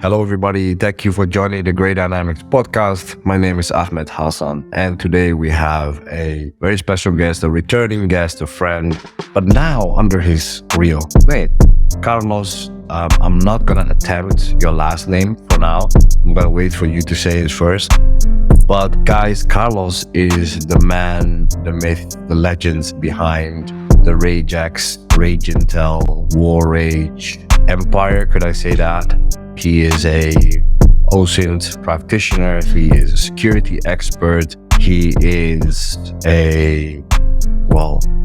Hello, everybody. Thank you for joining the Great Dynamics podcast. My name is Ahmed Hassan, and today we have a very special guest, a returning guest, a friend, but now under his real name. Carlos, I'm not going to attempt your last name for now. I'm going to wait for you to say it first. But guys, Carlos is the man, the myth, the legends behind the Rage X, Rage Intel, War Rage Empire. Could I say that? He is a OSINT practitioner. He is a security expert. He is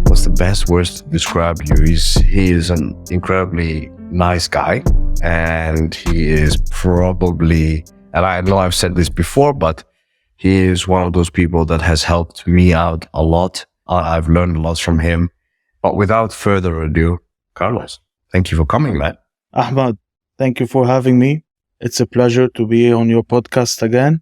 what's the best words to describe you? He is an incredibly nice guy, and he is probably, and I know I've said this before, but he is one of those people that has helped me out a lot. I've learned a lot from him. But without further ado, Carlos, thank you for coming, man. Ahmad, thank you for having me. It's a pleasure to be on your podcast again.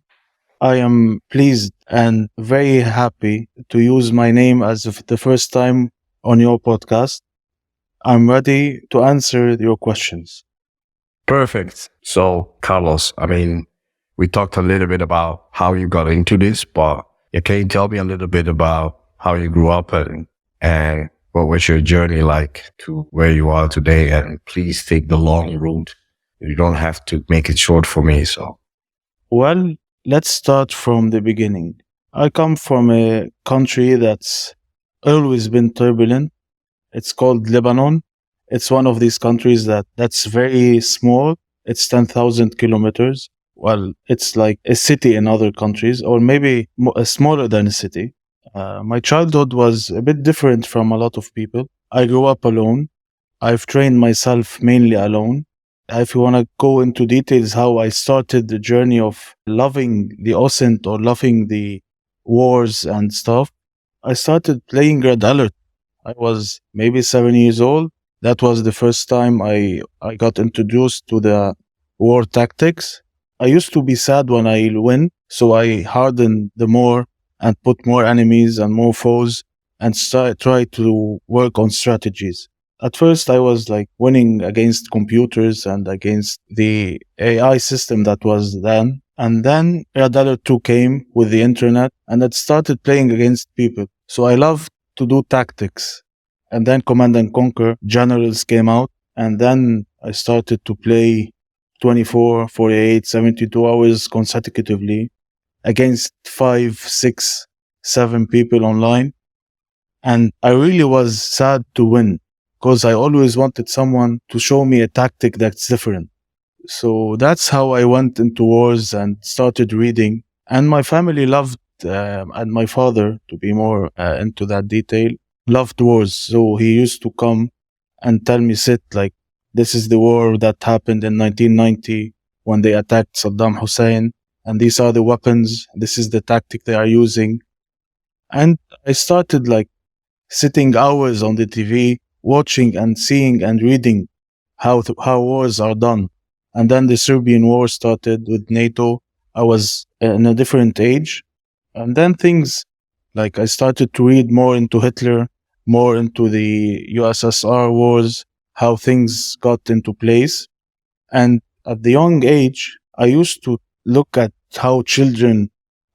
I am pleased and very happy to use my name as the first time on your podcast. I'm ready to answer your questions. Perfect. So, Carlos, we talked a little bit about how you got into this, but can you tell me a little bit about how you grew up and what was your journey like to where you are today? And please take the long route. You don't have to make it short for me. So, Well, let's start from the beginning. I come from a country that's always been turbulent. It's called Lebanon. It's one of these countries that's very small. It's 10,000 kilometers. Well, it's like a city in other countries, or maybe smaller than a city. My childhood was a bit different from a lot of people. I grew up alone. I've trained myself mainly alone. If you want to go into details how I started the journey of loving the OSINT or loving the wars and stuff, I started playing Red Alert. I was maybe 7 years old. That was the first time I got introduced to the war tactics. I used to be sad when I win, so I hardened the more and put more enemies and more foes and try to work on strategies. At first, I was like winning against computers and against the AI system that was then. And then Red Alert 2 came with the internet and I started playing against people. So I loved to do tactics. And then Command and Conquer Generals came out. And then I started to play 24, 48, 72 hours consecutively against 5, 6, 7 people online. And I really was sad to win because I always wanted someone to show me a tactic that's different. So that's how I went into wars and started reading. And my family loved, and my father, to be more into that detail, loved wars. So he used to come and tell me, sit, like, this is the war that happened in 1990 when they attacked Saddam Hussein. And these are the weapons. This is the tactic they are using. And I started like sitting hours on the TV, watching and seeing and reading how wars are done. And then the Serbian war started with NATO. I was in a different age. And then things like I started to read more into Hitler, more into the USSR wars, how things got into place. And at the young age, I used to look at how children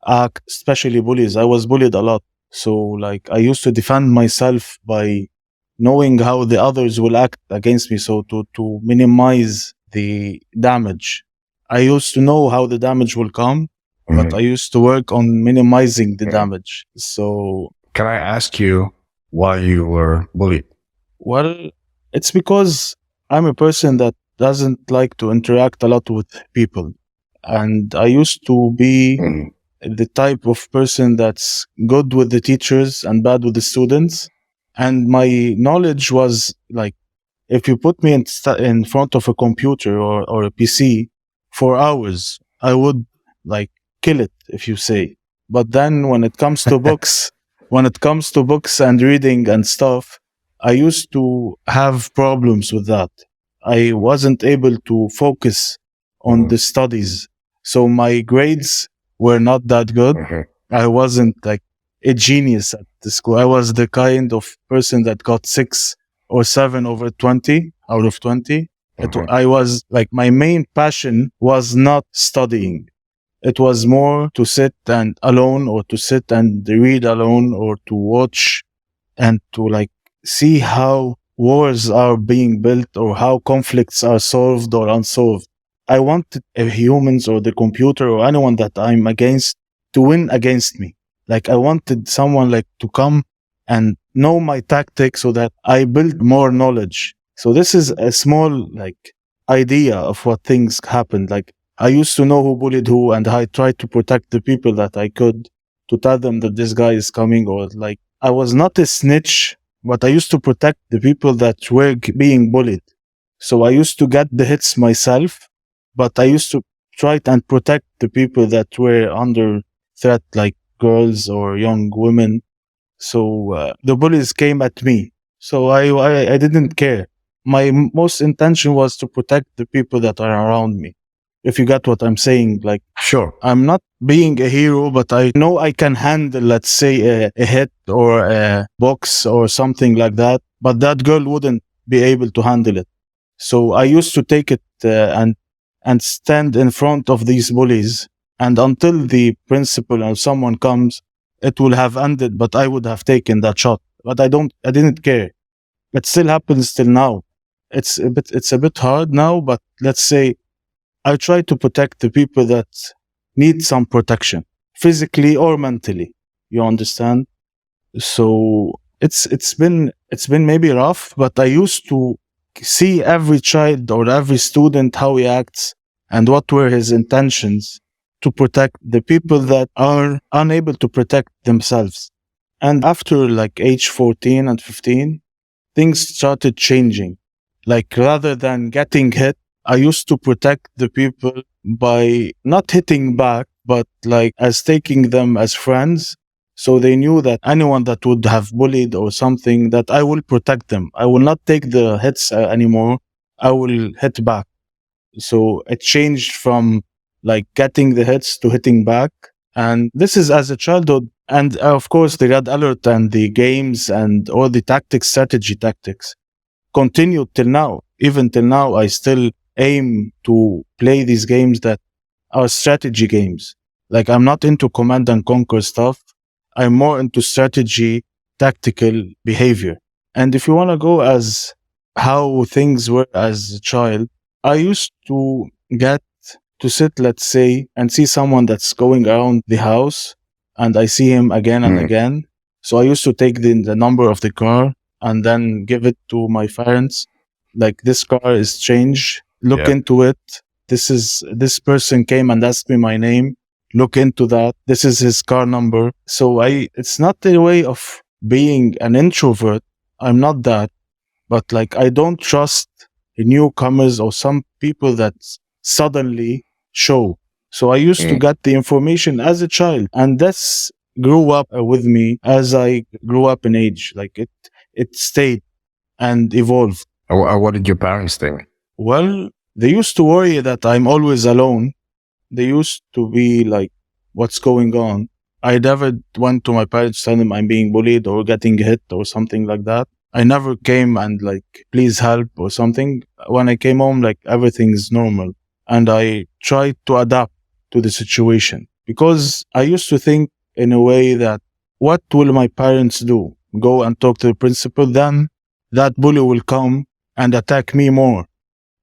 act, especially bullies. I was bullied a lot. So like I used to defend myself by knowing how the others will act against me. So to minimize the damage. I used to know how the damage will come, but I used to work on minimizing the damage. So can I ask you why you were bullied? Well, it's because I'm a person that doesn't like to interact a lot with people. And I used to be the type of person that's good with the teachers and bad with the students. And my knowledge was like, if you put me in front of a computer or a PC for hours, I would like kill it, if you say. But then when it comes to books, and reading and stuff, I used to have problems with that. I wasn't able to focus on the studies. So my grades were not that good. I wasn't like a genius at the school. I was the kind of person that got 6 or 7 over 20 out of 20. I was like, my main passion was not studying. It was more to sit and alone, or to sit and read alone, or to watch and to like see how wars are being built, or how conflicts are solved or unsolved. I wanted humans or the computer or anyone that I'm against to win against me. Like, I wanted someone like to come and know my tactics so that I build more knowledge. So this is a small like idea of what things happened. Like, I used to know who bullied who, and I tried to protect the people that I could, to tell them that this guy is coming, or like, I was not a snitch, but I used to protect the people that were being bullied. So I used to get the hits myself, but I used to try and protect the people that were under threat, like girls or young women. So the bullies came at me. So I didn't care. My most intention was to protect the people that are around me. If you got what I'm saying, like, Sure. I'm not being a hero, but I know I can handle, let's say, a hit or a box or something like that. But that girl wouldn't be able to handle it. So I used to take it and stand in front of these bullies. And until the principal or someone comes, it will have ended, but I would have taken that shot. But I didn't care. It still happens till now. It's a bit hard now, but let's say I try to protect the people that need some protection, physically or mentally. You understand? So it's been maybe rough, but I used to see every child or every student, how he acts and what were his intentions, to protect the people that are unable to protect themselves. And after like age 14 and 15, things started changing. Like, rather than getting hit, I used to protect the people by not hitting back, but like as taking them as friends. So they knew that anyone that would have bullied or something, that I will protect them. I will not take the hits anymore. I will hit back. So it changed from like getting the hits to hitting back. And this is as a childhood. And of course, the red alert and the games and all the strategy tactics continued till now. Even till now, I still aim to play these games that are strategy games. Like, I'm not into command and conquer stuff. I'm more into strategy, tactical behavior. And if you want to go as how things were as a child, I used to get to sit, let's say, and see someone that's going around the house, and I see him again and again. So I used to take the number of the car and then give it to my parents. Like, this car is changed. Look into it. This person came and asked me my name. Look into that. This is his car number. So it's not a way of being an introvert. I'm not that. But like, I don't trust newcomers or some people that suddenly show. So I used to get the information as a child, and this grew up with me as I grew up in age. Like, it stayed and evolved. What did your parents think? Well, they used to worry that I'm always alone. They used to be like, what's going on? I never went to my parents to tell them I'm being bullied or getting hit or something like that. I never came and like, please help or something. When I came home, like, everything's normal. And I tried to adapt to the situation, because I used to think in a way that, what will my parents do? Go and talk to the principal? Then that bully will come and attack me more.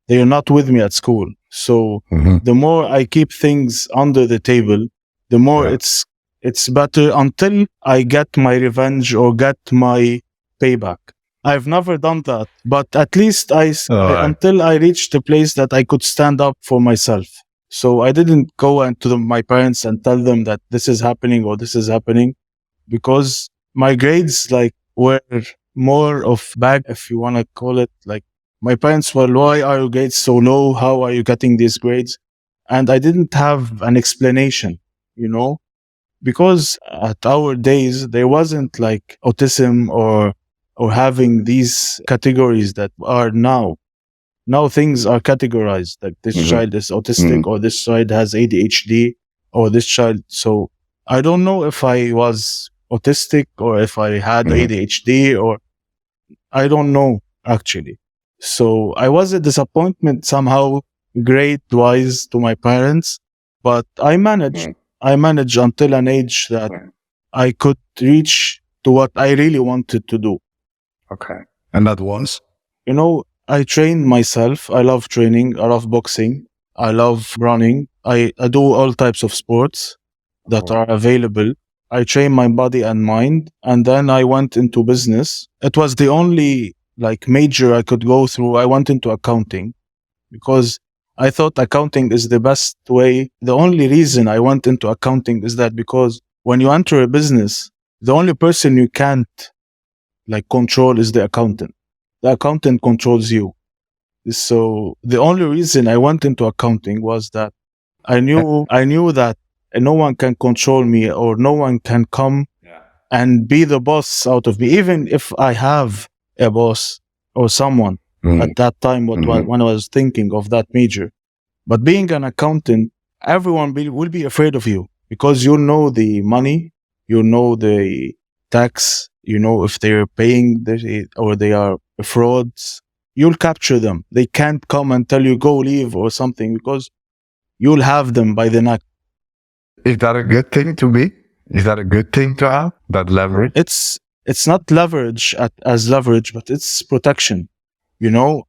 They are not with me at school. So the more I keep things under the table, the more it's better, until I get my revenge or get my payback. I've never done that, but at least until I reached a place that I could stand up for myself. So I didn't go to my parents and tell them that this is happening or this is happening, because my grades like were more of bad, if you want to call it. Like, my parents were, why are your grades so low? How are you getting these grades? And I didn't have an explanation, because at our days, there wasn't like autism or having these categories that are now. Now things are categorized, like, this child is autistic, or this child has ADHD, or this child. So I don't know if I was autistic or if I had ADHD, or I don't know actually. So I was a disappointment somehow, grade-wise to my parents, but I managed. I managed until an age that I could reach to what I really wanted to do. Okay. And that was? I trained myself. I love training. I love boxing. I love running. I do all types of sports that are available. I train my body and mind. And then I went into business. It was the only major I could go through. I went into accounting because I thought accounting is the best way. The only reason I went into accounting is that because when you enter a business, the only person you can't control is the accountant. The accountant controls you. So the only reason I went into accounting was that I knew that no one can control me or no one can come and be the boss out of me, even if I have a boss or someone at that time when I was thinking of that major. But being an accountant, everyone will be afraid of you because you know the money, you know the tax, you know if they're paying or they are frauds. You'll capture them. They can't come and tell you go leave or something because you'll have them by the neck. Is that a good thing to be? Is that a good thing to have, that leverage? It's not leverage as leverage, but it's protection. You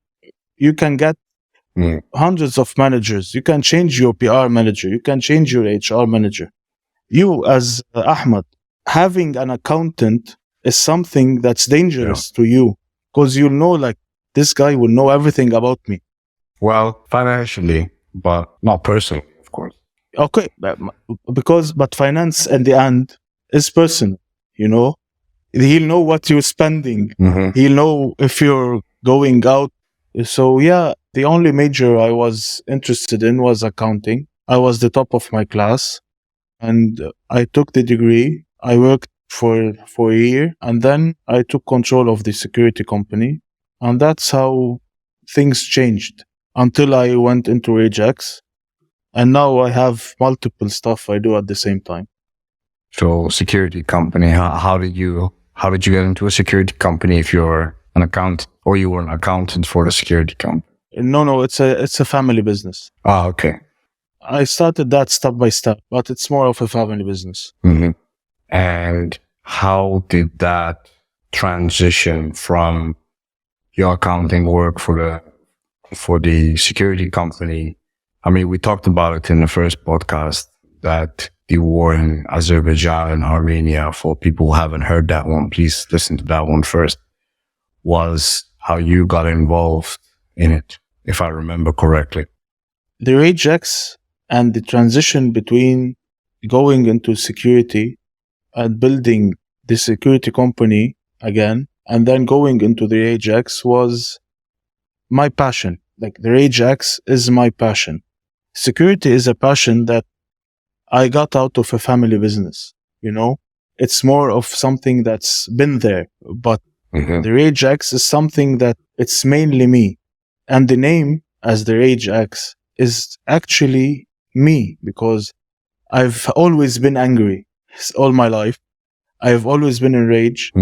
can get hundreds of managers. You can change your PR manager. You can change your HR manager. You as Ahmed, having an accountant is something that's dangerous to you because you'll know this guy will know everything about me. Well, financially, but not personally, of course. Okay, but finance in the end is personal, He'll know what you're spending. He'll know if you're going out. So the only major I was interested in was accounting. I was the top of my class and I took the degree. I worked for a year and then I took control of the security company. And that's how things changed until I went into Ajax. And now I have multiple stuff I do at the same time. So security company, how did you get into a security company if you're an accountant or you were an accountant for the security company? No, it's a family business. Ah, okay. I started that step by step, but it's more of a family business. And how did that transition from your accounting work for the security company? I mean, we talked about it in the first podcast that the war in Azerbaijan and Armenia, for people who haven't heard that one, please listen to that one first, was how you got involved in it, if I remember correctly. The Ajax and the transition between going into security and building the security company again, and then going into the Ajax was my passion. The Ajax is my passion. Security is a passion that I got out of a family business. It's more of something that's been there, but the Ajax is something that it's mainly me. And the name as the Ajax is actually me because I've always been angry all my life. I've always been in rage.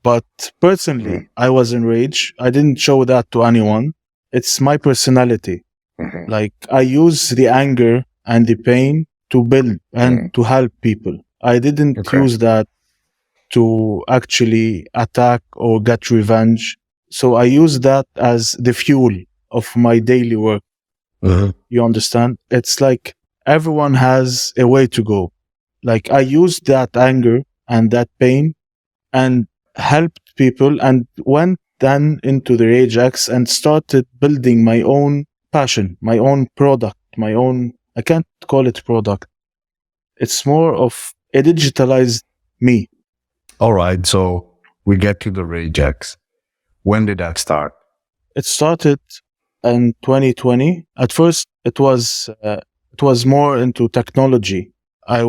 But personally, I was in rage. I didn't show that to anyone. It's my personality. I use the anger and the pain to build and to help people. I didn't use that to actually attack or get revenge. So I use that as the fuel of my daily work. You understand? It's like everyone has a way to go. I used that anger and that pain and helped people and went then into the Ajax and started building my own passion, my own product, I can't call it product. It's more of a digitalized me. All right. So we get to the Ajax. When did that start? It started in 2020. At first, it was more into technology. I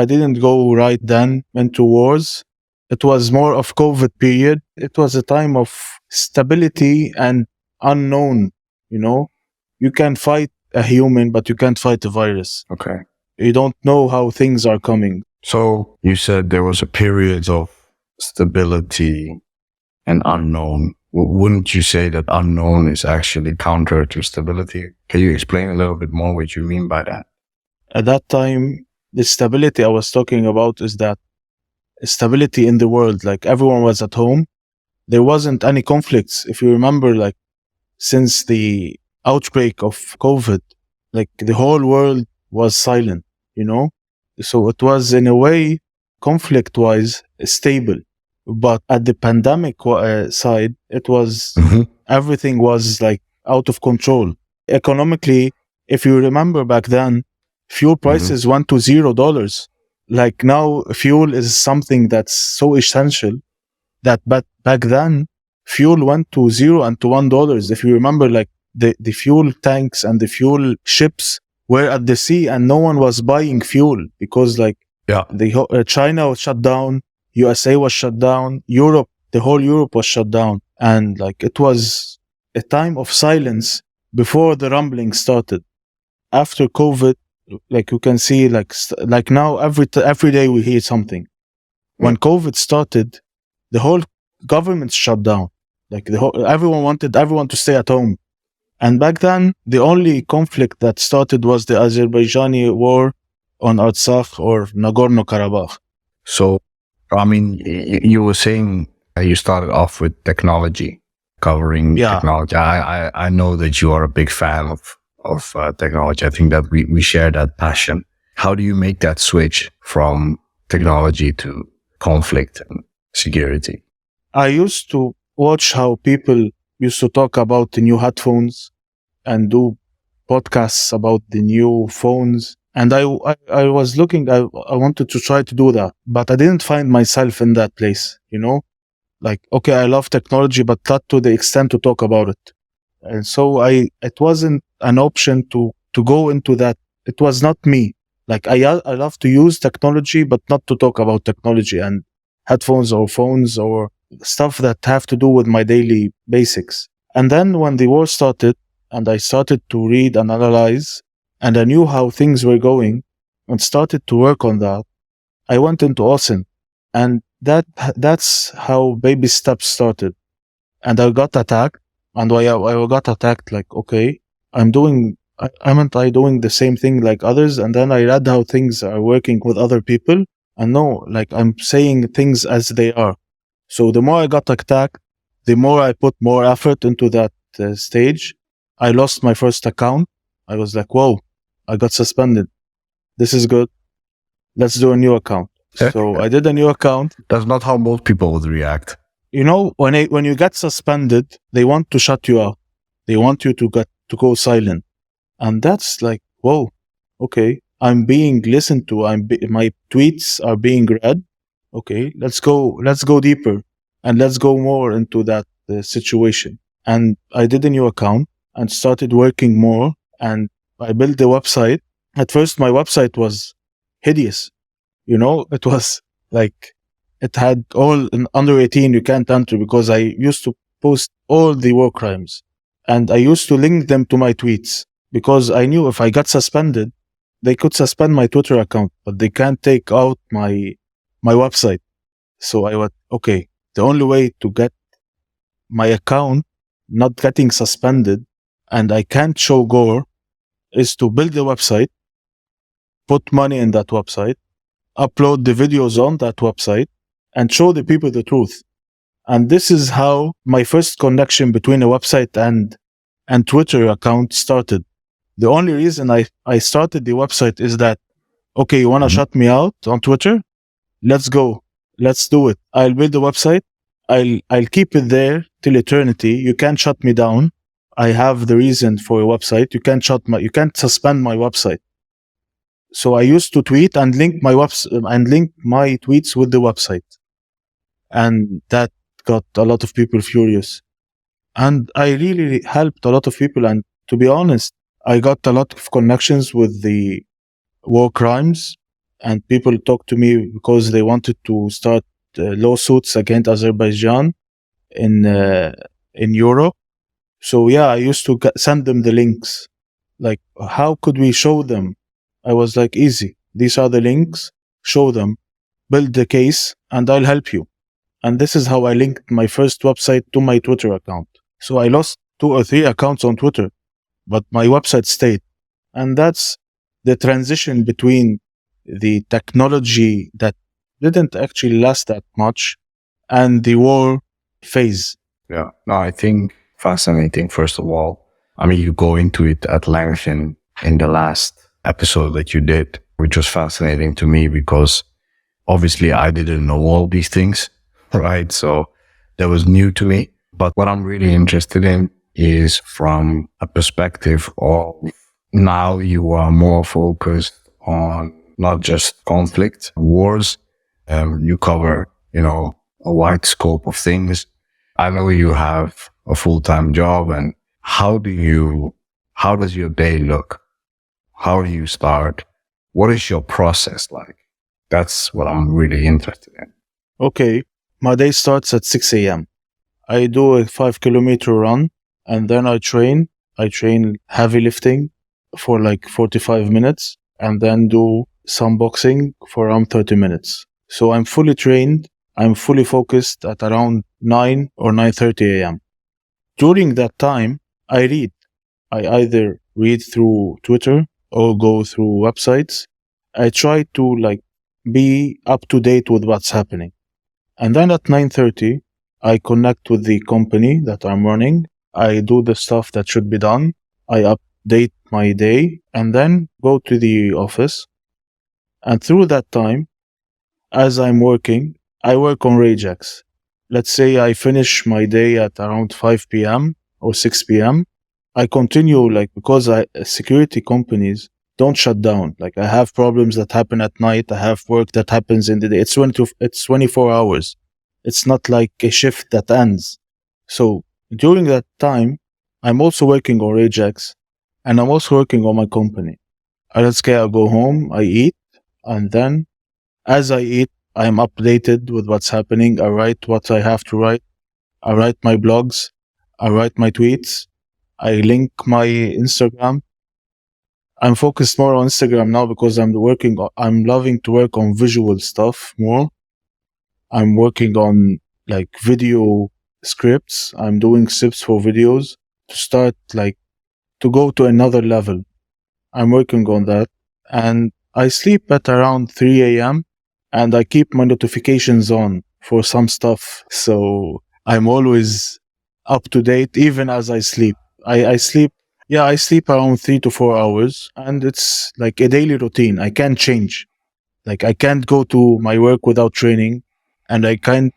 didn't go right then into wars. It was more of COVID period. It was a time of stability and unknown. You can fight a human, but you can't fight a virus. Okay. You don't know how things are coming. So you said there was a period of stability and unknown. Wouldn't you say that unknown is actually counter to stability? Can you explain a little bit more what you mean by that? At that time, the stability I was talking about is that stability in the world, like everyone was at home. There wasn't any conflicts. If you remember, like since the outbreak of COVID, like the whole world was silent, you know? So it was in a way, conflict wise, stable. But at the pandemic side, it was everything was like out of control. Economically, if you remember back then, fuel prices went to $0. Like now, fuel is something that's so essential that back then, fuel went to $0 and to $1. If you remember, like the fuel tanks and the fuel ships were at the sea and no one was buying fuel because like China was shut down, USA was shut down, Europe, the whole Europe was shut down. And like it was a time of silence before the rumbling started. After COVID, like you can see, like now every day we hear something. When COVID started, the whole government shut down. Like everyone wanted everyone to stay at home. And back then, the only conflict that started was the Azerbaijani war on Artsakh or Nagorno-Karabakh. So, I mean, you were saying you started off with technology, covering technology. I know that you are a big fan of technology. I think that we share that passion. How do you make that switch from technology to conflict and security? I used to watch how people used to talk about the new headphones and do podcasts about the new phones. And I was looking, I wanted to try to do that, but I didn't find myself in that place, you know? Like, okay, I love technology, but not to the extent to talk about it. And so it wasn't an option to go into that. It was not me. Like I love to use technology, but not to talk about technology and headphones or phones or stuff that have to do with my daily basics. And then when the war started and I started to read and analyze and I knew how things were going and started to work on that, I went into OSINT. And that's how baby steps started. And I got attacked. And I got attacked, like, okay, aren't I doing the same thing like others? And then I read how things are working with other people. And no, like I'm saying things as they are. So the more I got attacked, the more I put more effort into that stage. I lost my first account. I was like, whoa, I got suspended. This is good. Let's do a new account. So I did a new account. That's not how most people would react. You know, when you get suspended, they want to shut you out. They want you to go silent. And that's like, whoa, okay, I'm being listened to. My tweets are being read. Okay, let's go deeper and let's go more into that situation. And I did a new account and started working more. And I built the website. At first, my website was hideous. You know, it was like, it had all under 18 you can't enter because I used to post all the war crimes and I used to link them to my tweets because I knew if I got suspended, they could suspend my Twitter account, but they can't take out my website. So I went, okay, the only way to get my account not getting suspended and I can't show gore is to build a website, put money in that website, upload the videos on that website, and show the people the truth. And this is how my first connection between a website and Twitter account started. The only reason I started the website is that, okay, you want to shut me out on Twitter? Let's go. Let's do it. I'll build a website. I'll keep it there till eternity. You can't shut me down. I have the reason for a website. You can't suspend my website. So I used to tweet and link my tweets with the website. And that got a lot of people furious. And I really helped a lot of people. And to be honest, I got a lot of connections with the war crimes. And people talked to me because they wanted to start lawsuits against Azerbaijan in Europe. So yeah, I used to send them the links. Like, how could we show them? I was like, easy. These are the links. Show them. Build the case and I'll help you. And this is how I linked my first website to my Twitter account. So I lost 2 or 3 accounts on Twitter, but my website stayed. And that's the transition between the technology that didn't actually last that much and the war phase. Yeah. No, I think fascinating, first of all. I mean, you go into it at length in the last episode that you did, which was fascinating to me because obviously I didn't know all these things, right? So that was new to me. But what I'm really interested in is from a perspective of now you are more focused on not just conflict, wars. You cover, a wide scope of things. I know you have a full-time job, and how does your day look? How do you start? What is your process like? That's what I'm really interested in. Okay, my day starts at 6 a.m. I do a 5 kilometer run and then I train. I train heavy lifting for like 45 minutes and then do some boxing for around 30 minutes. So I'm fully trained. I'm fully focused at around 9 or 9:30 a.m. During that time, I read. I either read through Twitter or go through websites. I try to be up to date with what's happening. And then at 9:30, I connect with the company that I'm running. I do the stuff that should be done. I update my day and then go to the office. And through that time, as I'm working, I work on Ragex. Let's say I finish my day at around 5 p.m. or 6 p.m. I continue because security companies don't shut down. Like I have problems that happen at night. I have work that happens in the day. It's 24 hours. It's not like a shift that ends. So during that time, I'm also working on Ragex and I'm also working on my company. Let's say I go home, I eat, and then as I eat, I'm updated with what's happening. I write what I have to write. I write my blogs. I write my tweets. I link my Instagram. I'm focused more on Instagram now because I'm loving to work on visual stuff more. I'm working on video scripts. I'm doing scripts for videos to start to go to another level. I'm working on that. And I sleep at around 3 a.m. and I keep my notifications on for some stuff. So I'm always up to date even as I sleep. I sleep around 3 to 4 hours and it's like a daily routine. I can't change. I can't go to my work without training and I can't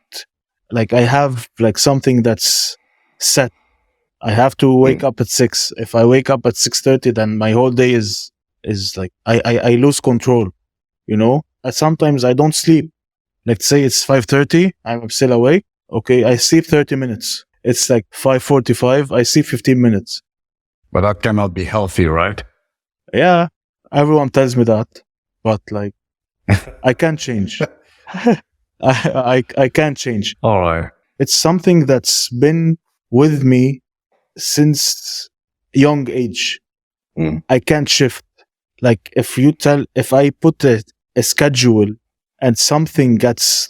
I have something that's set. I have to wake up at 6. If I wake up at 6:30, then my whole day is I lose control, And sometimes I don't sleep. Let's say it's 5:30, I'm still awake. Okay, I sleep 30 minutes. It's 5:45, I sleep 15 minutes. But that cannot be healthy, right? Yeah, everyone tells me that, but I can't change. I can't change. All right. It's something that's been with me since young age. I can't shift. If I put a schedule and something gets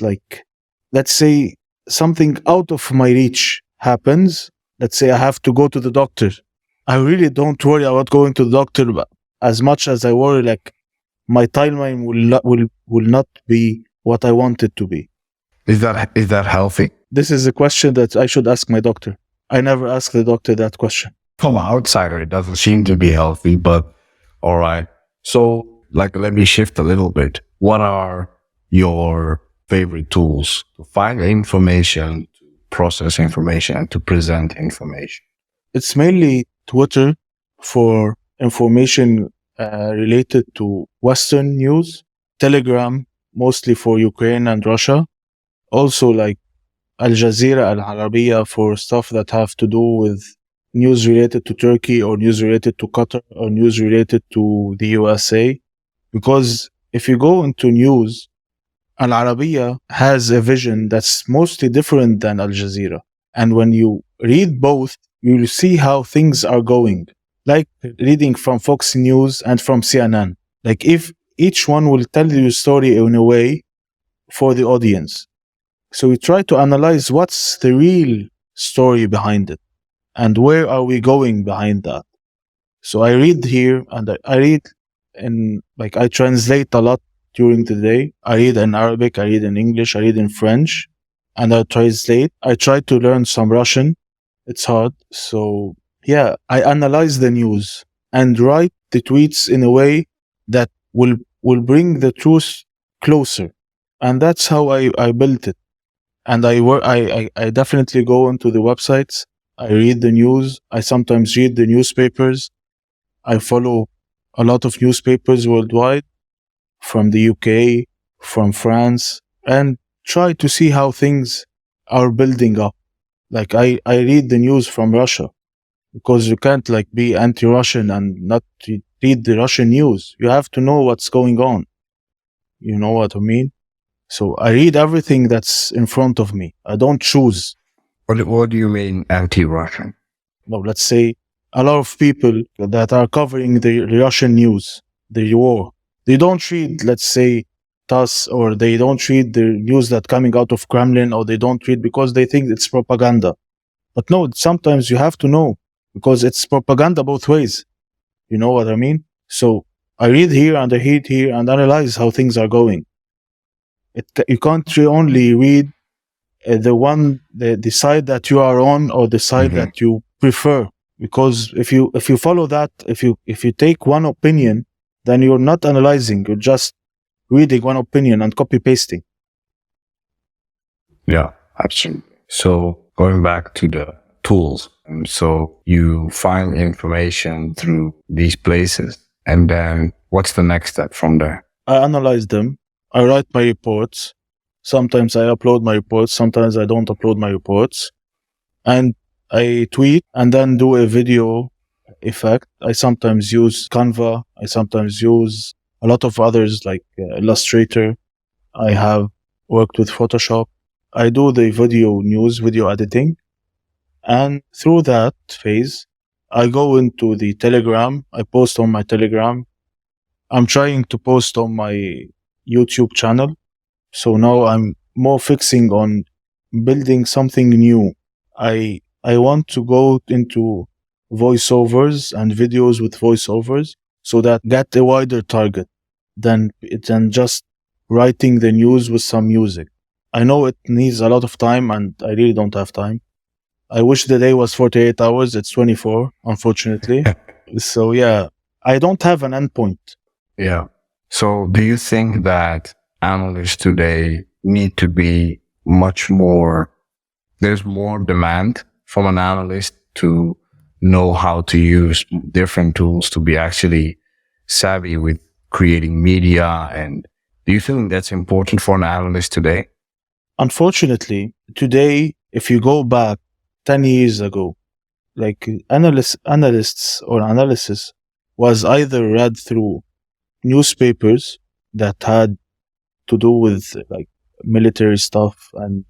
let's say something out of my reach happens, let's say I have to go to the doctor. I really don't worry about going to the doctor as much as I worry my timeline will not be what I want it to be. Is that healthy? This is a question that I should ask my doctor. I never ask the doctor that question. From an outsider, it doesn't seem to be healthy, but all right. So, let me shift a little bit. What are your favorite tools to find information, to process information, and to present information? It's mainly Twitter for information related to Western news, Telegram mostly for Ukraine and Russia, also Al Jazeera, Al Arabiya for stuff that have to do with news related to Turkey or news related to Qatar or news related to the USA. Because if you go into news, Al Arabiya has a vision that's mostly different than Al Jazeera. And when you read both, you'll see how things are going. Like reading from Fox News and from CNN. If each one will tell you a story in a way for the audience. So we try to analyze what's the real story behind it and where are we going behind that. So I read here and I read in, like, I translate a lot during the day. I read in Arabic, I read in English, I read in French, and I translate. I try to learn some Russian. It's hard. So yeah, I analyze the news and write the tweets in a way that will bring the truth closer. And that's how I built it. And I definitely go into the websites. I read the news. I sometimes read the newspapers. I follow a lot of newspapers worldwide, from the UK, from France, and try to see how things are building up. Like I read the news from Russia, because you can't like be anti-Russian and not read the Russian news. You have to know what's going on. You know what I mean? So I read everything that's in front of me. I don't choose. What do you mean anti-Russian? No, let's say a lot of people that are covering the Russian news, the war, they don't read, let's say, TASS, or they don't read the news that coming out of Kremlin, or they don't read because they think it's propaganda. But no, sometimes you have to know, because it's propaganda both ways. You know what I mean? So I read here and I read here and analyze how things are going. You can't only read the side that you are on, or the side that you prefer, because if you follow that, if you take one opinion, then you're not analyzing, you're just reading one opinion and copy pasting. Yeah, absolutely. So going back to the tools, so you find information through these places, and then what's the next step from there? I analyze them. I write my reports. Sometimes I upload my reports. Sometimes I don't upload my reports. And I tweet and then do a video effect. I sometimes use Canva. I sometimes use a lot of others like Illustrator. I have worked with Photoshop. I do the video editing. And through that phase, I go into the Telegram. I post on my Telegram. I'm trying to post on my YouTube channel. So now I'm more fixing on building something new. I want to go into voiceovers and videos with voiceovers, so that get a wider target than just writing the news with some music. I know it needs a lot of time and I really don't have time. I wish the day was 48 hours. It's 24, unfortunately. So yeah, I don't have an endpoint. Yeah. So do you think that analysts today need to be much more, there's more demand from an analyst to know how to use different tools to be actually savvy with creating media? And do you think that's important for an analyst today? Unfortunately, today, if you go back 10 years ago, like analysts or analysis was either read through newspapers that had to do with like military stuff, and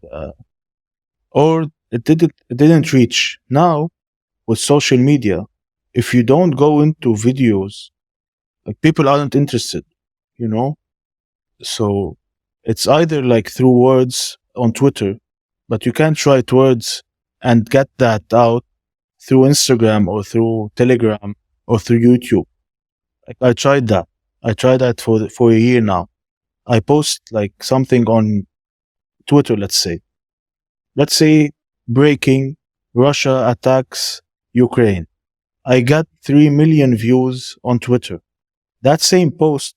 or it didn't reach. Now with social media, if you don't go into videos, like, people aren't interested, you know. So it's either like through words on Twitter, but you can't write words and get that out through Instagram or through Telegram or through YouTube. Like, I tried that. For a year now. I post like something on Twitter, let's say breaking: Russia attacks Ukraine. I got 3 million views on Twitter. That same post,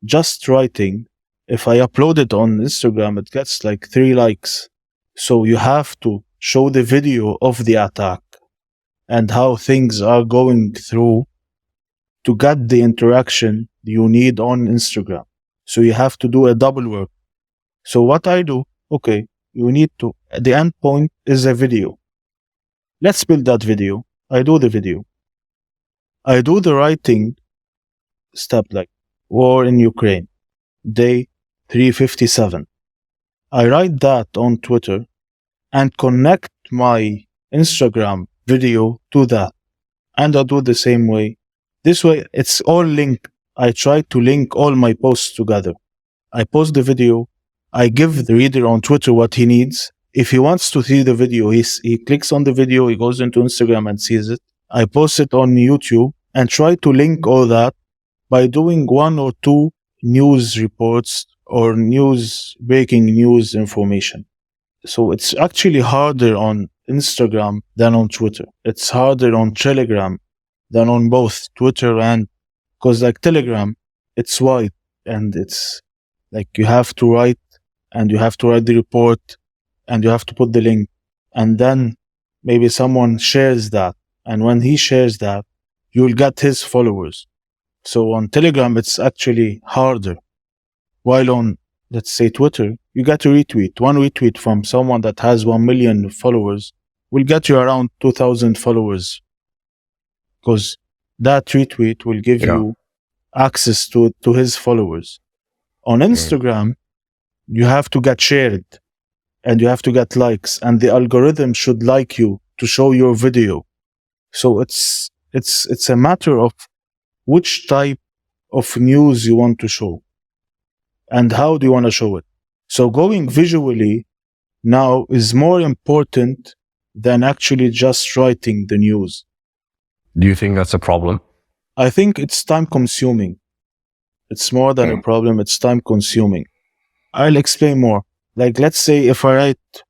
just writing, if I upload it on Instagram, it gets like 3 likes. So you have to show the video of the attack and how things are going through to get the interaction you need on Instagram. So you have to do a double work. So what I do, okay, the end point is a video. Let's build that video. I do the video. I do the writing step, like war in Ukraine, day 357. I write that on Twitter and connect my Instagram video to that. And I do the same way. This way, it's all linked. I try to link all my posts together. I post the video, I give the reader on Twitter what he needs. If he wants to see the video, he clicks on the video, he goes into Instagram and sees it. I post it on YouTube and try to link all that by doing one or two news reports or breaking news information. So it's actually harder on Instagram than on Twitter. It's harder on Telegram than on both Twitter and, because like Telegram, it's wide and it's like you have to write the report and you have to put the link, and then maybe someone shares that. And when he shares that, you'll get his followers. So on Telegram, it's actually harder. While on, let's say, Twitter, you get a retweet. One retweet from someone that has 1 million followers will get you around 2,000 followers, because that retweet will give you access to his followers. On Instagram, you have to get shared and you have to get likes, and the algorithm should like you to show your video. So it's a matter of which type of news you want to show and how do you want to show it. So going visually now is more important than actually just writing the news. Do you think that's a problem? I think it's time consuming. It's more than a problem, it's time consuming. I'll explain more. Like, let's say if I write,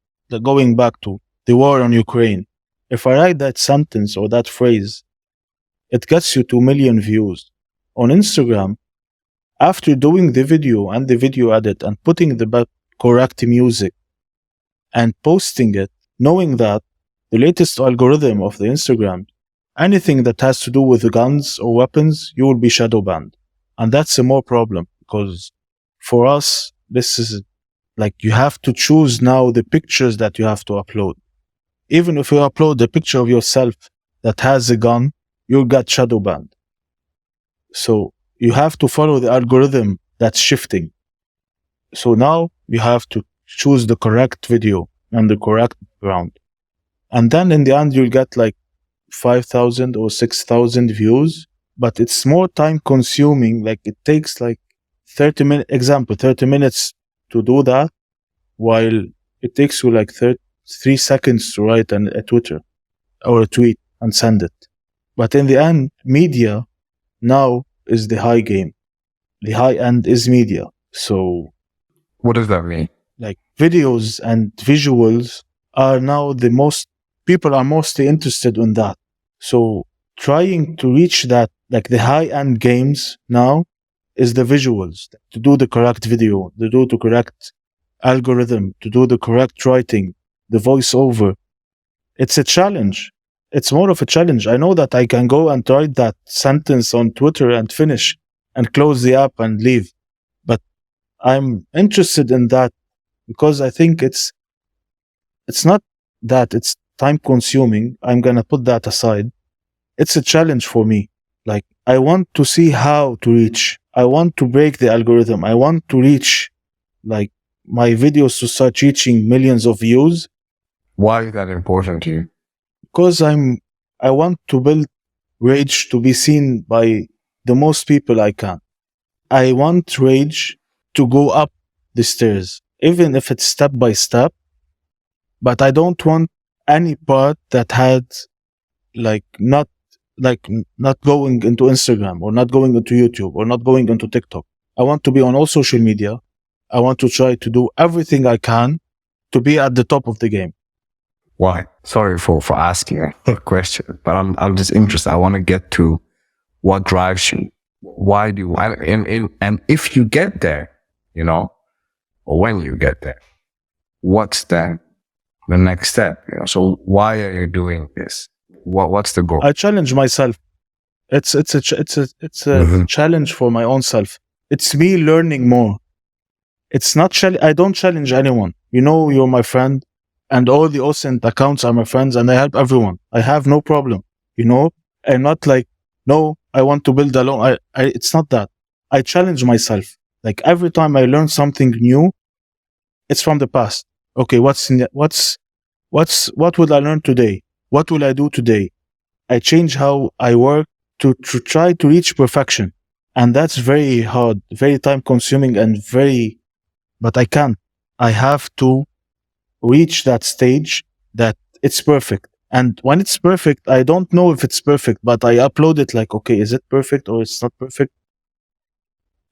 going back to the war on Ukraine, if I write that sentence or that phrase, it gets you 2 million views. On Instagram, after doing the video and the video edit and putting the correct music and posting it, knowing that the latest algorithm of the Instagram, anything that has to do with guns or weapons, you will be shadow banned. And that's a more problem, because for us, this is like you have to choose now the pictures that you have to upload. Even if you upload a picture of yourself that has a gun, you'll get shadow banned. So you have to follow the algorithm that's shifting. So now you have to choose the correct video and the correct background. And then in the end, you'll get like 5,000 or 6,000 views, but it's more time consuming. Like it takes like 30 minutes to do that, while it takes you like 3 seconds to write a Twitter or a tweet and send it. But in the end, media now is the high game. The high end is media. So what does that mean? Like videos and visuals are now people are mostly interested in that. So trying to reach that, like the high end games now is the visuals, to do the correct video, to do the correct algorithm, to do the correct writing, the voiceover. It's a challenge. It's more of a challenge. I know that I can go and write that sentence on Twitter and finish and close the app and leave. But I'm interested in that because I think it's not that it's time consuming. I'm going to put that aside. It's a challenge for me. Like I want to see how to reach. I want to break the algorithm. I want to reach, like, my videos to start reaching millions of views. Why is that important to you? Because I want to build Rage to be seen by the most people I can. I want Rage to go up the stairs, even if it's step by step. But I don't want any part that had not going into Instagram or not going into YouTube or not going into TikTok. I want to be on all social media. I want to try to do everything I can to be at the top of the game. Why? Sorry for asking a question, but I'm just interested. I want to get to what drives you. Why do you, and if you get there, or when you get there, what's the next step? So why are you doing this? What's the goal? I challenge myself. It's a challenge for my own self. It's me learning more. It's not I don't challenge anyone. You're my friend, and all the OSINT accounts are my friends, and I help everyone. I have no problem. I'm not like, no, I want to build alone. It's not that. I challenge myself. Like every time I learn something new, it's from the past. Okay, what will I learn today? What will I do today? I change how I work to try to reach perfection. And that's very hard, very time consuming, but I can't. I have to reach that stage that it's perfect. And when it's perfect, I don't know if it's perfect, but I upload it like, okay, is it perfect or it's not perfect?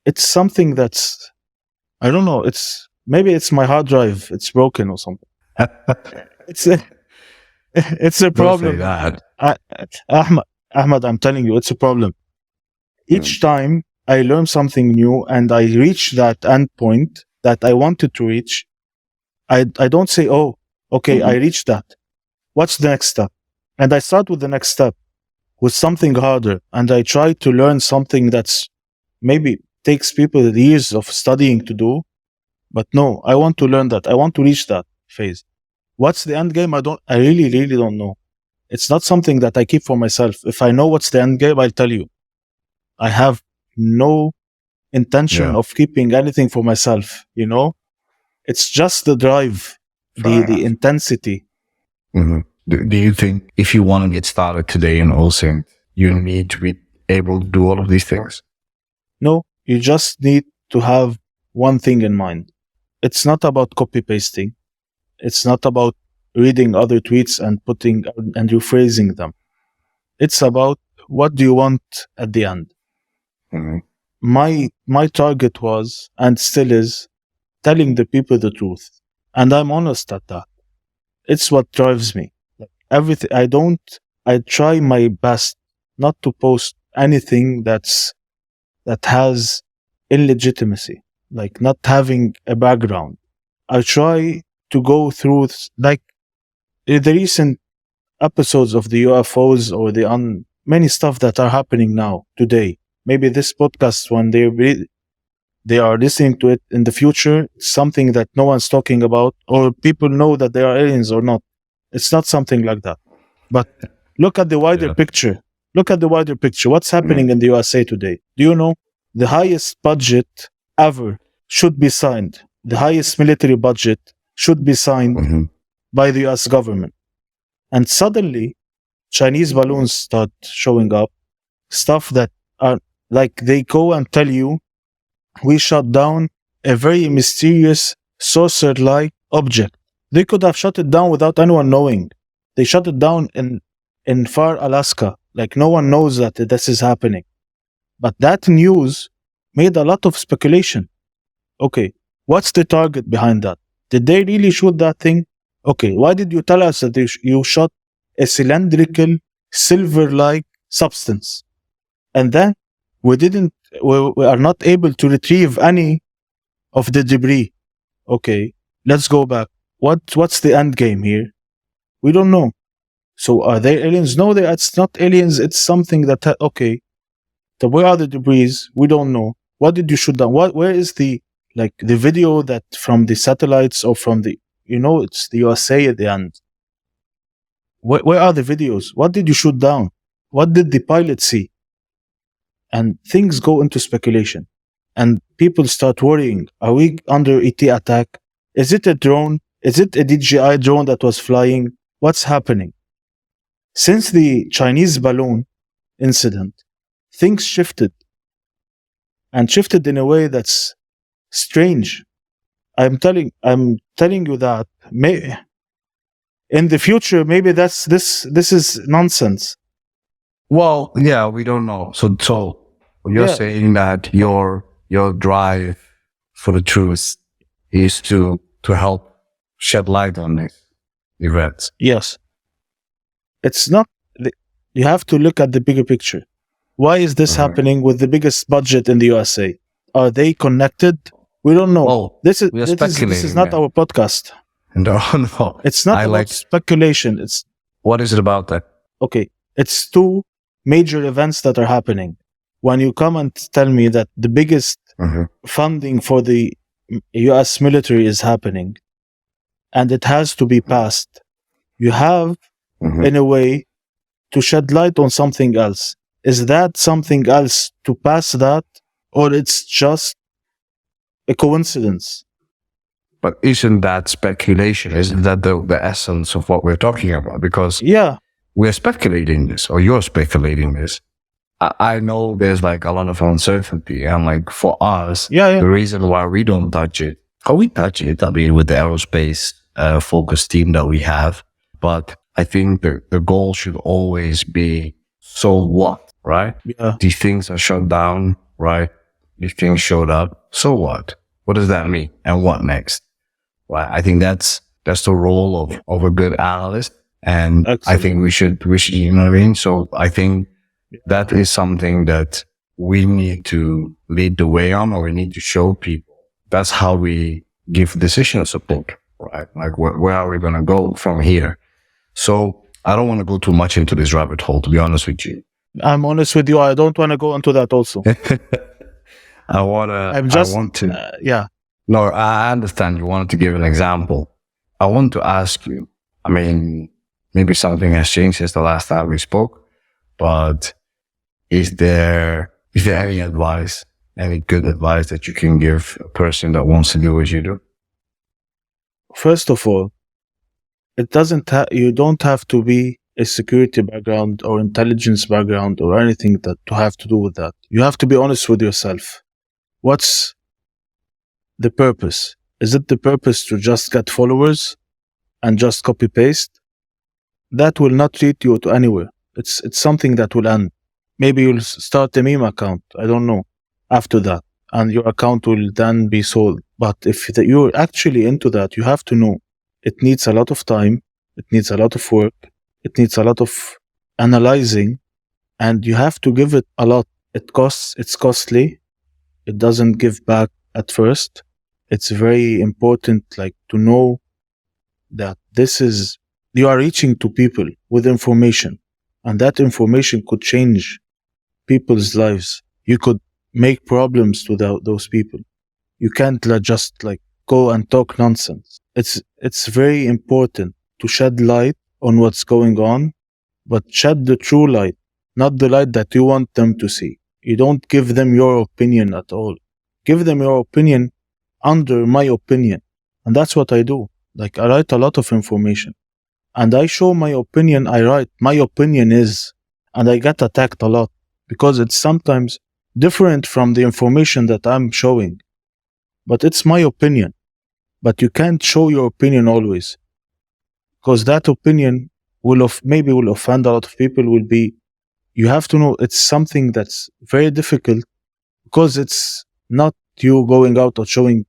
It's something that's, I don't know. Maybe it's my hard drive. It's broken or something. It's a, it's a Don't say problem. that. Ahmad, I'm telling you, it's a problem. Each time I learn something new and I reach that end point that I wanted to reach, I don't say, oh, okay, I reached that. What's the next step? And I start with the next step with something harder. And I try to learn something that's maybe takes people years of studying to do. But no, I want to learn that. I want to reach that phase. What's the end game? I really, really don't know. It's not something that I keep for myself. If I know what's the end game, I'll tell you. I have no intention of keeping anything for myself, you know? It's just the drive, the intensity. Mm-hmm. Do you think if you want to get started today in OSINT, you need to be able to do all of these things? No, you just need to have one thing in mind. It's not about copy pasting. It's not about reading other tweets and putting and rephrasing them. It's about what do you want at the end. Mm-hmm. My target was and still is telling the people the truth, and I'm honest at that. It's what drives me. Everything I try my best not to post anything that has illegitimacy, like not having a background. I try to go through like the recent episodes of the UFOs or the many stuff that are happening now today. Maybe this podcast, when they are listening to it in the future, it's something that no one's talking about, or people know that they are aliens or not. It's not something like that. But look at the wider picture. Look at the wider picture. What's happening in the USA today? Do you know the highest budget ever should be signed? The highest military budget should be signed by the US government. And suddenly, Chinese balloons start showing up. Stuff that are like they go and tell you, we shot down a very mysterious saucer-like object. They could have shut it down without anyone knowing. They shut it down in far Alaska. Like no one knows that this is happening. But that news made a lot of speculation. Okay, what's the target behind that? Did they really shoot that thing? Okay, why did you tell us that you shot a cylindrical, silver-like substance? And then we are not able to retrieve any of the debris. Okay, let's go back. What's the end game here? We don't know. So are they aliens? No, it's not aliens. It's something that, okay, where are the debris? We don't know. What did you shoot down? Where is the video that from the satellites or from the, it's the USA at the end. Where are the videos? What did you shoot down? What did the pilot see? And things go into speculation. And people start worrying. Are we under ET attack? Is it a drone? Is it a DJI drone that was flying? What's happening? Since the Chinese balloon incident, things shifted. And shifted in a way that's strange. I'm telling you that in the future, maybe this is nonsense. Well, yeah, we don't know. So you're saying that your drive for the truth is to help shed light on these events. Yes. It's not. You have to look at the bigger picture. Why is this happening with the biggest budget in the USA? Are they connected? We don't know. Well, this is not our podcast. No. It's not about speculation. What is it about that? Okay. It's two major events that are happening. When you come and tell me that the biggest funding for the US military is happening and it has to be passed, you have, in a way, to shed light on something else. Is that something else to pass that, or it's just a coincidence? But isn't that speculation? Isn't that the essence of what we're talking about? Because we're speculating this, or you're speculating this. I know there's like a lot of uncertainty, and like for us, the reason why we don't touch it how we touch it, I mean, with the aerospace focus team that we have. But I think the goal should always be, so what, right? Yeah, These things are shut down, right? These things showed up. So what? What does that mean? And what next? Right? I think that's the role of a good analyst. And I excellent. think we should, you know what I mean? So I think that is something that we need to lead the way on, or we need to show people. That's how we give decision support, right? Like, where are we going to go from here? So I don't want to go too much into this rabbit hole, to be honest with you. I'm honest with you. I don't want to go into that also. I I'm just, want to, yeah. no, I understand you wanted to give an example. I want to ask you, I mean, maybe something has changed since the last time we spoke, but is there any advice, any good advice that you can give a person that wants to do what you do? First of all, you don't have to be a security background or intelligence background or anything that to have to do with that. You have to be honest with yourself. What's the purpose? Is it the purpose to just get followers and just copy paste? That will not lead you to anywhere. It's something that will end. Maybe you'll start a meme account. I don't know. After that, and your account will then be sold. But if you're actually into that, you have to know it needs a lot of time. It needs a lot of work. It needs a lot of analyzing, and you have to give it a lot. It's costly. It doesn't give back at first. It's very important, like, to know that you are reaching to people with information, and that information could change people's lives. You could make problems to those people. You can't just like go and talk nonsense. It's very important to shed light on what's going on, but shed the true light, not the light that you want them to see. You don't give them your opinion at all. Give them your opinion under my opinion. And that's what I do. Like, I write a lot of information and I show my opinion. I write my opinion is, and I get attacked a lot because it's sometimes different from the information that I'm showing, but it's my opinion. But you can't show your opinion always, because that opinion maybe will offend a lot of people. You have to know it's something that's very difficult, because it's not you going out or showing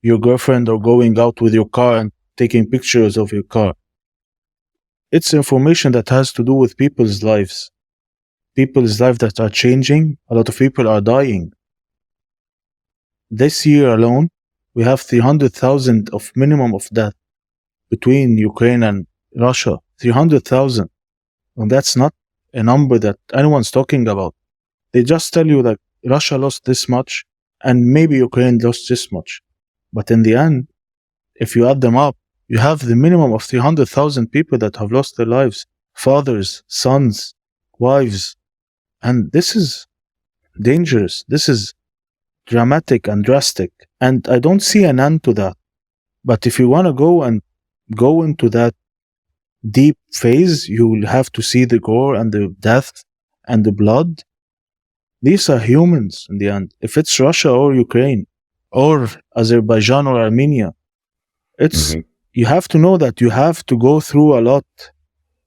your girlfriend or going out with your car and taking pictures of your car. It's information that has to do with people's lives that are changing. A lot of people are dying. This year alone, we have 300,000 of minimum of death between Ukraine and Russia. 300,000. And that's not a number that anyone's talking about. They just tell you that Russia lost this much and maybe Ukraine lost this much. But in the end, if you add them up, you have the minimum of 300,000 people that have lost their lives. Fathers, sons, wives. And this is dangerous. This is dramatic and drastic. And I don't see an end to that. But if you want to go into that deep phase, you will have to see the gore and the death and the blood. These are humans in the end. If it's Russia or Ukraine or Azerbaijan or Armenia, you have to know that you have to go through a lot.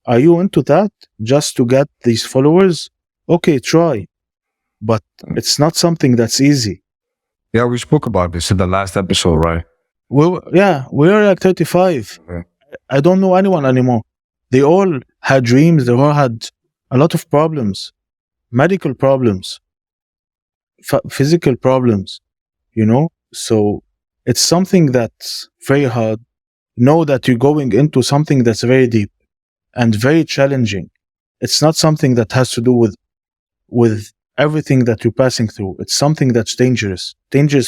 Are you into that just to get these followers? Okay, try. But it's not something that's easy. Yeah, we spoke about this in the last episode, right? We're like 35. Okay. I don't know anyone anymore. They all had dreams. They all had a lot of problems, medical problems, physical problems, So it's something that's very hard. Know that you're going into something that's very deep and very challenging. It's not something that has to do with everything that you're passing through. It's something that's dangerous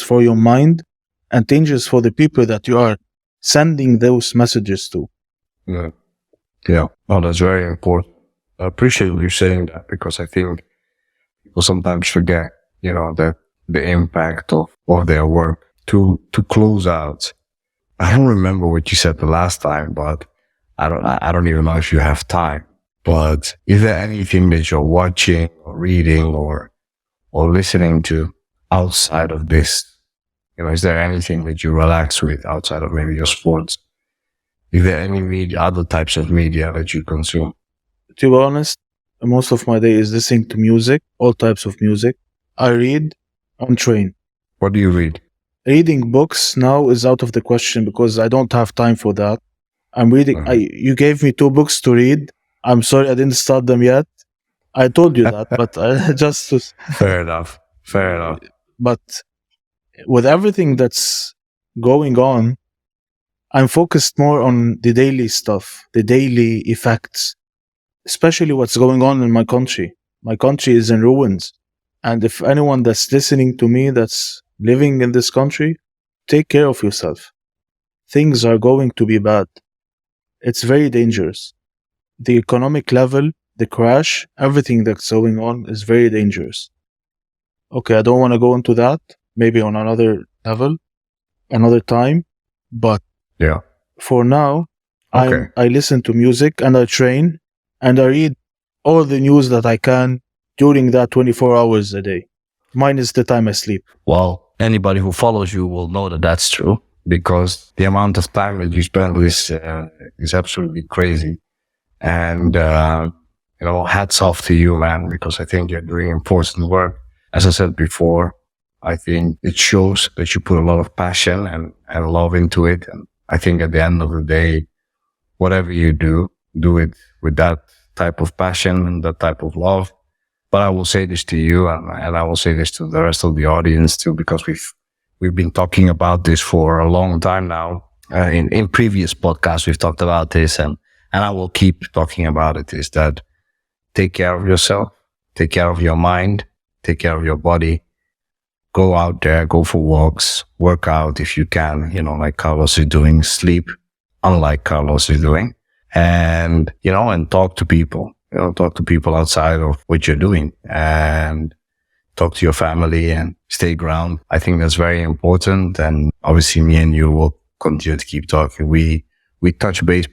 for your mind and dangerous for the people that you are sending those messages to. Yeah. Oh, that's very important. I appreciate you saying that, because I think people sometimes forget, the impact of their work. To close out, I don't remember what you said the last time, but I don't even know if you have time. But is there anything that you're watching or reading or listening to outside of this Is there anything that you relax with outside of maybe your sports? Is there any media, other types of media that you consume? To be honest, most of my day is listening to music, all types of music. I read and train. What do you read? Reading books now is out of the question because I don't have time for that. I'm reading. You gave me 2 books to read. I'm sorry I didn't start them yet. I told you that, but Fair enough. But with everything that's going on, I'm focused more on the daily stuff, the daily effects, especially what's going on in my country. My country is in ruins. And if anyone that's listening to me that's living in this country, take care of yourself. Things are going to be bad. It's very dangerous. The economic level, the crash, everything that's going on is very dangerous. Okay, I don't want to go into that, maybe on another level, another time, but yeah, for now, okay. I listen to music and I train and I read all the news that I can during that 24 hours a day, minus the time I sleep. Well, anybody who follows you will know that that's true, because the amount of time that you spend with this is absolutely crazy. And, hats off to you, man, because I think you're doing important work. As I said before, I think it shows that you put a lot of passion and love into it. And I think at the end of the day, whatever you do it with that type of passion and that type of love. But I will say this to you, and I will say this to the rest of the audience too, because we've been talking about this for a long time now. In previous podcasts, we've talked about this, and I will keep talking about it, is that take care of yourself, take care of your mind, take care of your body. Go out there, go for walks, work out if you can, like Carlos is doing, sleep, unlike Carlos is doing, and talk to people, talk to people outside of what you're doing, and talk to your family and stay grounded. I think that's very important. And obviously me and you will continue to keep talking. We touch base,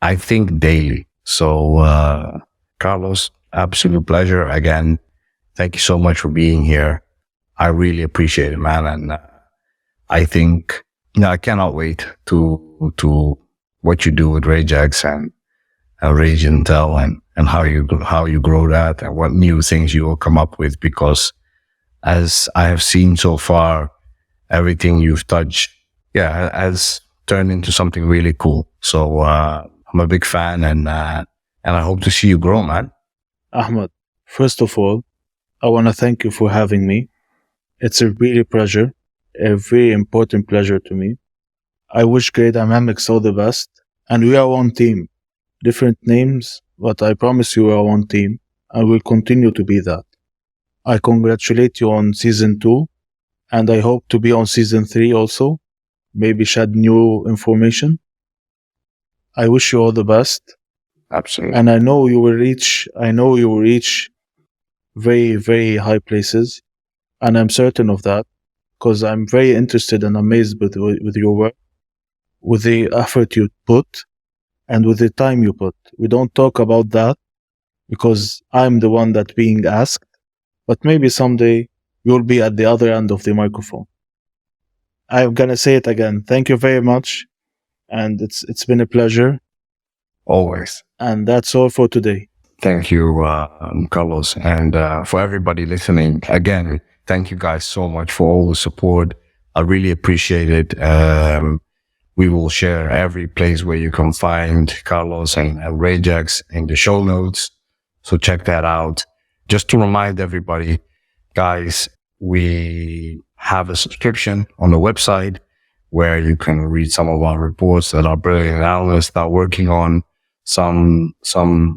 I think, daily. So, Carlos, absolute pleasure. Again, thank you so much for being here. I really appreciate it, man. And I think, I cannot wait to what you do with Ragex and Rage Intel and how you grow that and what new things you will come up with, because as I have seen so far, everything you've touched, has turned into something really cool. So, I'm a big fan and I hope to see you grow, man. Ahmed, first of all, I want to thank you for having me. It's a really pleasure, a very important pleasure to me. I wish Great Dynamics all the best, and we are one team. Different names, but I promise you we are one team, and we'll continue to be that. I congratulate you on season 2, and I hope to be on season 3 also, maybe shed new information. I wish you all the best. Absolutely. And I know you will reach very, very high places. And I'm certain of that, because I'm very interested and amazed with your work, with the effort you put, and with the time you put. We don't talk about that because I'm the one that's being asked, but maybe someday you'll be at the other end of the microphone. I'm gonna say it again. Thank you very much, and it's been a pleasure. Always. And that's all for today. Thank you, Carlos, and for everybody listening. Again, thank you guys so much for all the support. I really appreciate it. We will share every place where you can find Carlos and Ragex in the show notes. So check that out. Just to remind everybody, guys, we have a subscription on the website where you can read some of our reports that our brilliant analysts are working on, some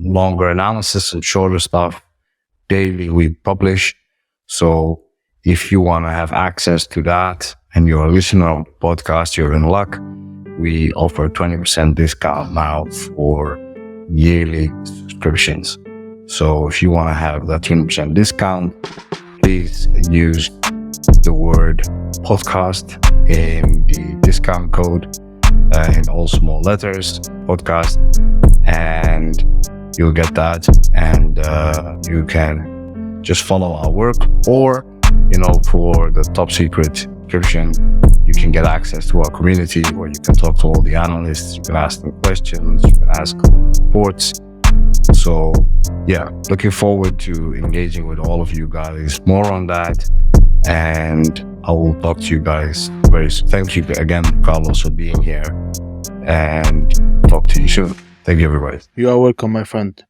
longer analysis and shorter stuff. Daily we publish. So if you want to have access to that and you're a listener of the podcast, you're in luck. We offer 20% discount now for yearly subscriptions. So if you want to have that 20% discount, please use the word podcast in the discount code in all small letters, podcast, and you'll get that. And you can just follow our work, or for the top secret description. You can get access to our community where you can talk to all the analysts. You can ask them questions. You can ask reports. So yeah, looking forward to engaging with all of you guys more on that. And I will talk to you guys very soon. Thank you again, Carlos, for being here. And talk to you soon. Thank you, everybody. You are welcome, my friend.